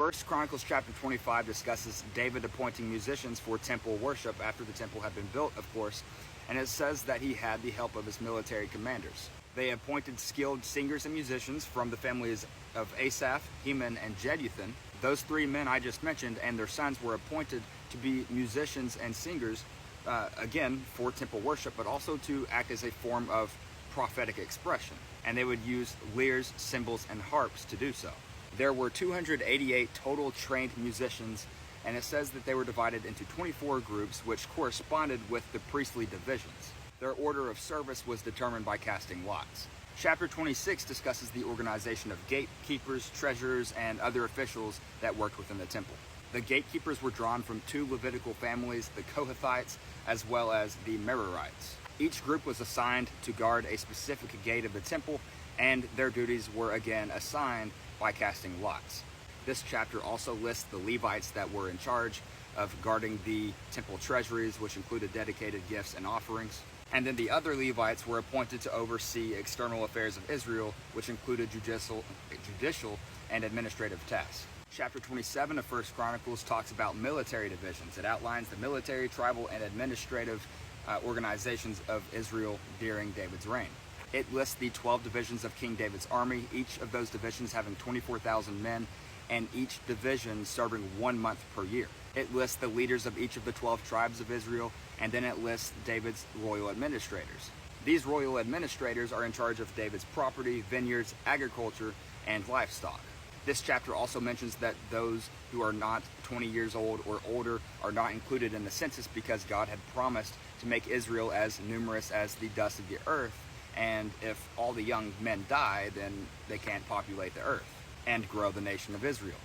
First Chronicles chapter 25 discusses David appointing musicians for temple worship after the temple had been built, of course, and it says that he had the help of his military commanders. They appointed skilled singers and musicians from the families of Asaph, Heman, and Jeduthun. Those three men I just mentioned and their sons were appointed to be musicians and singers, again, for temple worship, but also to act as a form of prophetic expression. And they would use lyres, cymbals, and harps to do so. There were 288 total trained musicians, and it says that they were divided into 24 groups, which corresponded with the priestly divisions. Their order of service was determined by casting lots. Chapter 26 discusses the organization of gatekeepers, treasurers, and other officials that worked within the temple. The gatekeepers were drawn from two Levitical families, the Kohathites, as well as the Merarites. Each group was assigned to guard a specific gate of the temple, and their duties were again assigned by casting lots. This chapter also lists the Levites that were in charge of guarding the temple treasuries, which included dedicated gifts and offerings. And then the other Levites were appointed to oversee external affairs of Israel, which included judicial and administrative tasks. Chapter 27 of First Chronicles talks about military divisions. It outlines the military, tribal, and administrative organizations of Israel during David's reign. It lists the 12 divisions of King David's army, each of those divisions having 24,000 men, and each division serving 1 month per year. It lists the leaders of each of the 12 tribes of Israel, and then it lists David's royal administrators. These royal administrators are in charge of David's property, vineyards, agriculture, and livestock. This chapter also mentions that those who are not 20 years old or older are not included in the census because God had promised to make Israel as numerous as the dust of the earth, and if all the young men die, then they can't populate the earth and grow the nation of Israel.